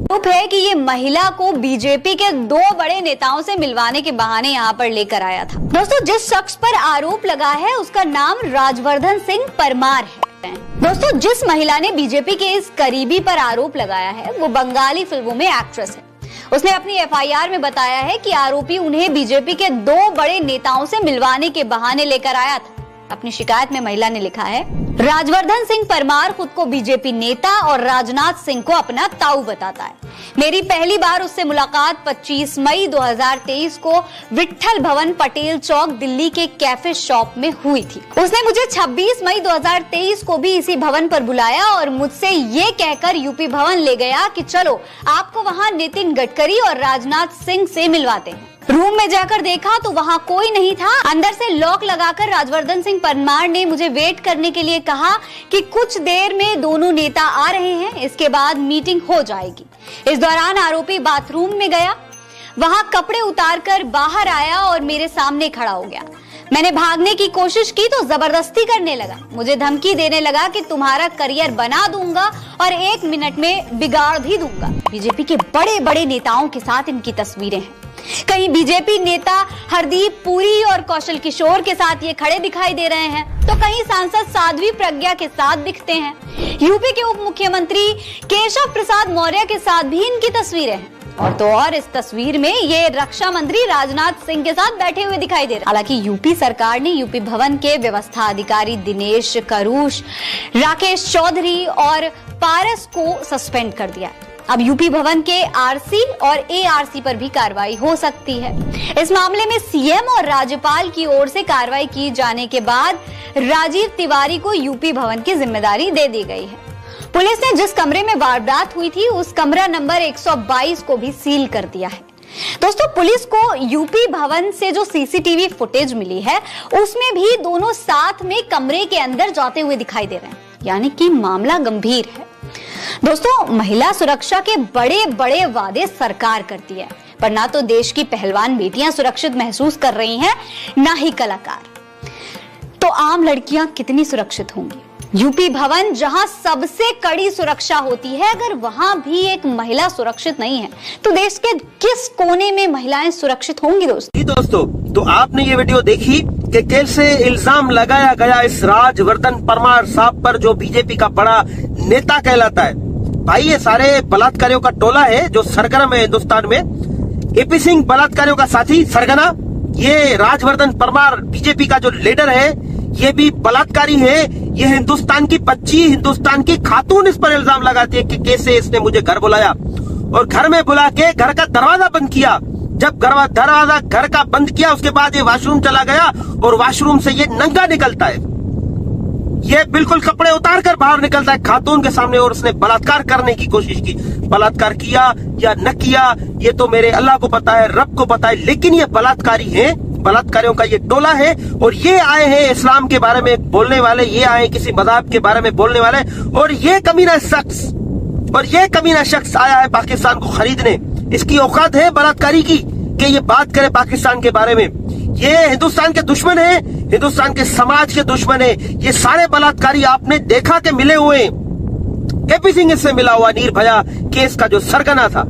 आरोप है कि ये महिला को बीजेपी के दो बड़े नेताओं से मिलवाने के बहाने यहाँ पर लेकर आया था। दोस्तों, जिस शख्स पर आरोप लगा है उसका नाम राजवर्धन सिंह परमार है। दोस्तों, जिस महिला ने बीजेपी के इस करीबी पर आरोप लगाया है वो बंगाली फिल्मों में एक्ट्रेस है। उसने अपनी एफआईआर में बताया है कि आरोपी उन्हें बीजेपी के दो बड़े नेताओं से मिलवाने के बहाने लेकर आया था। अपनी शिकायत में महिला ने लिखा है, राजवर्धन सिंह परमार खुद को बीजेपी नेता और राजनाथ सिंह को अपना ताऊ बताता है। मेरी पहली बार उससे मुलाकात 25 मई 2023 को विट्ठल भवन पटेल चौक दिल्ली के कैफे शॉप में हुई थी। उसने मुझे 26 मई 2023 को भी इसी भवन पर बुलाया और मुझसे ये कहकर यूपी भवन ले गया कि चलो आपको वहाँ नितिन गडकरी और राजनाथ सिंह से मिलवाते हैं। रूम में जाकर देखा तो वहाँ कोई नहीं था। अंदर से लॉक लगाकर राजवर्धन सिंह परमार ने मुझे वेट करने के लिए कहा कि कुछ देर में दोनों नेता आ रहे हैं, इसके बाद मीटिंग हो जाएगी। इस दौरान आरोपी बाथरूम में गया, वहाँ कपड़े उतारकर बाहर आया और मेरे सामने खड़ा हो गया। मैंने भागने की कोशिश की तो जबरदस्ती करने लगा, मुझे धमकी देने लगा कि तुम्हारा करियर बना दूंगा और 1 मिनट में बिगाड़ भी दूंगा। बीजेपी के बड़े बड़े नेताओं के साथ इनकी तस्वीरें हैं। कहीं बीजेपी नेता हरदीप पुरी और कौशल किशोर के साथ ये खड़े दिखाई दे रहे हैं, तो कहीं सांसद साध्वी प्रज्ञा के साथ दिखते हैं। यूपी के उप मुख्यमंत्री केशव प्रसाद मौर्य के साथ भी इनकी तस्वीरें हैं। और तो और इस तस्वीर में ये रक्षा मंत्री राजनाथ सिंह के साथ बैठे हुए दिखाई दे रहे हैं। हालांकि यूपी सरकार ने यूपी भवन के व्यवस्था अधिकारी दिनेश करूष, राकेश चौधरी और पारस को सस्पेंड कर दिया। अब यूपी भवन के आरसी और एआरसी पर भी कार्रवाई हो सकती है। इस मामले में सीएम और राज्यपाल की ओर से कार्रवाई की जाने के बाद राजीव तिवारी को यूपी भवन की जिम्मेदारी दे दी गई है। पुलिस ने जिस कमरे में वारदात हुई थी उस कमरा नंबर 122 को भी सील कर दिया है। दोस्तों, पुलिस को यूपी भवन से जो सीसीटीवी फुटेज मिली है उसमें भी दोनों साथ में कमरे के अंदर जाते हुए दिखाई दे रहे हैं, यानी कि मामला गंभीर है। दोस्तों, महिला सुरक्षा के बड़े बड़े वादे सरकार करती है, पर ना तो देश की पहलवान बेटियां सुरक्षित महसूस कर रही हैं, ना ही कलाकार। तो आम लड़कियां कितनी सुरक्षित होंगी? यूपी भवन जहां सबसे कड़ी सुरक्षा होती है, अगर वहां भी एक महिला सुरक्षित नहीं है तो देश के किस कोने में महिलाएं सुरक्षित होंगी? दोस्तों, तो आपने ये वीडियो देखी कि कैसे इल्जाम लगाया गया इस राजवर्धन परमार साहब पर, जो बीजेपी का बड़ा नेता कहलाता है। भाई, ये सारे बलात्कारियों का टोला है जो सरगर्म है हिंदुस्तान में। एपी सिंह बलात्कारियों का साथी सरगना, ये राजवर्धन परमार बीजेपी का जो लीडर है ये भी बलात्कारी है। ये हिंदुस्तान की बच्ची, हिंदुस्तान की खातून इस पर इल्जाम लगाती है कि कैसे इसने मुझे घर बुलाया और घर में बुला के घर का दरवाजा बंद किया। जब दरवाजा घर का बंद किया उसके बाद ये वॉशरूम चला गया और वॉशरूम से ये नंगा निकलता है। ये बिल्कुल कपड़े उतार कर बाहर निकलता है खातून के सामने और उसने बलात्कार करने की कोशिश की। बलात्कार किया या न किया ये तो मेरे अल्लाह को पता है, रब को पता है, लेकिन ये बलात्कारी है, बलात्कारियों का ये टोला है। और ये आए हैं इस्लाम के बारे में बोलने वाले, ये आए किसी मज़हब के बारे में बोलने वाले, और ये कमीना शख्स आया है पाकिस्तान को खरीदने। इसकी औकात है बलात्कारी की कि ये बात करे पाकिस्तान के बारे में। ये हिंदुस्तान के दुश्मन है, हिंदुस्तान के समाज के दुश्मन है। ये सारे बलात्कारी आपने देखा कि मिले हुए। एपी सिंह इससे मिला हुआ, निर्भया केस का जो सरगना था,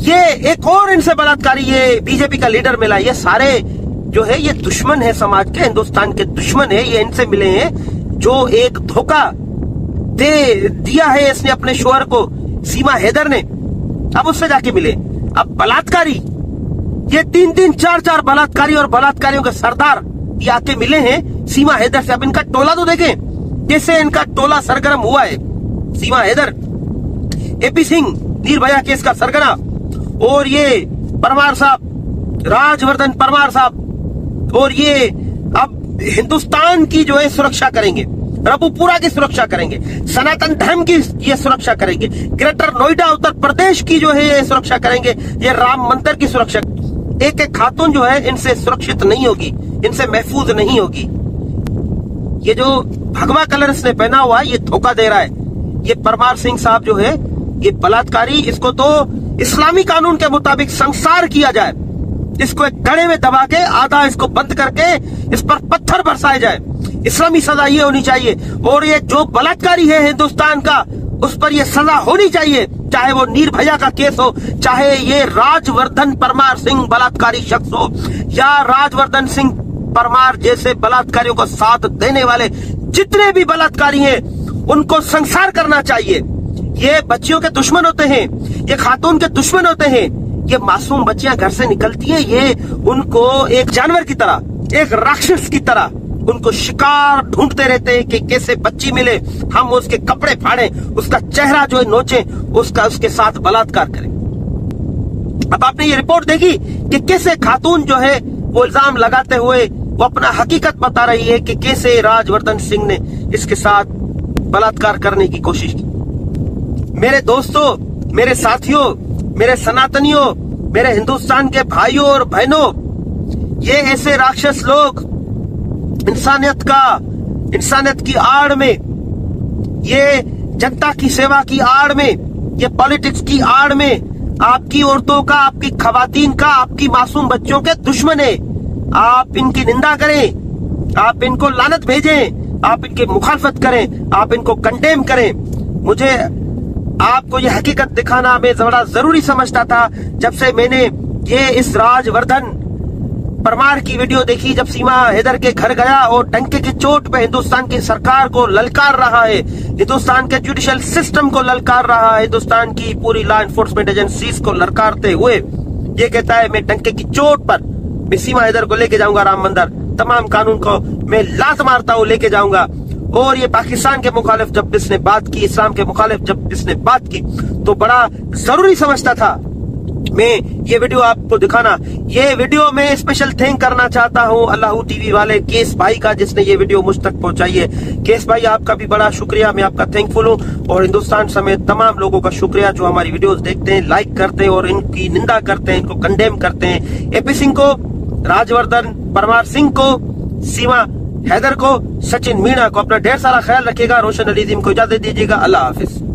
ये एक और इनसे बलात्कारी ये बीजेपी का लीडर मिला। ये सारे जो है ये दुश्मन है, समाज के, हिंदुस्तान के दुश्मन है। ये इनसे मिले हैं जो एक धोखा दे दिया है इसने अपने शोहर को, सीमा हैदर ने। अब उससे जाके मिले। अब बलात्कारी, ये 3-3, 4-4 बलात्कारी और बलात्कारियों के सरदार ये आके मिले हैं सीमा हैदर से। अब इनका टोला तो देखें, जैसे इनका टोला सरगर्म हुआ है। सीमा हैदर, एपी सिंह निर्भया केस का सरगना, और ये परमार साहब, राजवर्धन परमार साहब, और ये अब हिंदुस्तान की जो है सुरक्षा करेंगे, रबुपुरा की सुरक्षा करेंगे, सनातन धर्म की ये सुरक्षा करेंगे, ग्रेटर नोएडा उत्तर प्रदेश की जो है ये सुरक्षा करेंगे, ये राम मंदिर की सुरक्षा। एक एक खातून जो है इनसे सुरक्षित नहीं होगी, इनसे महफूज नहीं होगी। ये जो भगवा कलर इसने पहना हुआ है ये धोखा दे रहा है। ये परमार सिंह साहब जो है ये बलात्कारी, इसको तो इस्लामी कानून के मुताबिक संसार किया जाए। इसको एक गड़े में दबा के आधा इसको बंद करके इस पर पत्थर बरसाए जाए। इस्लामी सजा ये होनी चाहिए। और ये जो बलात्कारी है हिंदुस्तान का, उस पर ये सजा होनी चाहिए, चाहे वो निर्भया का केस हो, चाहे ये राजवर्धन परमार सिंह बलात्कारी शख्स हो, या राजवर्धन सिंह परमार जैसे बलात्कारियों को साथ देने वाले जितने भी बलात्कारी हैं उनको संसार करना चाहिए। ये बच्चियों के दुश्मन होते हैं, ये खातून के दुश्मन होते हैं। ये मासूम बच्चियां घर से निकलती है, ये उनको एक जानवर की तरह, एक राक्षस की तरह उनको शिकार ढूंढते रहते हैं कि कैसे बच्ची मिले, हम उसके कपड़े फाड़े, उसका चेहरा जो है नोचे, उसके साथ बलात्कार करें। अब आपने ये रिपोर्ट देखी कि कैसे खातून जो है वो इल्जाम लगाते हुए वो अपना हकीकत बता रही है कि कैसे राजवर्धन सिंह ने इसके साथ बलात्कार करने की कोशिश की। मेरे दोस्तों, मेरे साथियों, मेरे सनातनियों, मेरे हिंदुस्तान के भाइयों और बहनों, ये ऐसे राक्षस लोग इंसानियत की आड़ में, ये जनता की सेवा की आड़ में, ये पॉलिटिक्स की आड़ में आपकी औरतों का, आपकी खवातीन का, आपकी मासूम बच्चों के दुश्मन है। आप इनकी निंदा करें, आप इनको लानत भेजें, आप इनकी मुखालफत करें, आप इनको कंडेम करें। मुझे आपको ये हकीकत दिखाना मैं बड़ा जरूरी समझता था। जब से मैंने ये इस राजवर्धन परमार की वीडियो देखी जब सीमा हैदर के घर गया और डंके की चोट पे हिंदुस्तान की सरकार को ललकार रहा है, हिंदुस्तान के जुडिशियल सिस्टम को ललकार रहा है, हिंदुस्तान की पूरी लॉ एनफोर्समेंट एजेंसीज को ललकारते हुए ये कहता है मैं डंके की चोट पर मैं सीमा हैदर को लेके जाऊंगा राम मंदिर, तमाम कानून को मैं लात मारता हूं लेके जाऊंगा। और ये पाकिस्तान के मुखालिफ जब इसने बात की, इस्लाम के मुखालिफ जब इसने बात की, तो बड़ा जरूरी समझता था मैं ये वीडियो आपको दिखाना। ये वीडियो में स्पेशल थैंक करना चाहता हूँ अल्लाह टीवी वाले केस भाई का, जिसने ये वीडियो मुझ तक पहुंचाई है। केस भाई आपका भी बड़ा शुक्रिया, मैं आपका थैंकफुल हूँ। और हिंदुस्तान समेत तमाम लोगों का शुक्रिया जो हमारी वीडियोस देखते हैं, लाइक करते हैं और इनकी निंदा करते हैं, इनको कंडेम करते हैं। एपी सिंह को, राजवर्धन परमार सिंह को, सीमा हैदर को, सचिन मीणा को, अपना ढेर सारा ख्याल रखिएगा। रोशन अली को इजाजत दीजिएगा। अल्लाह हाफिज।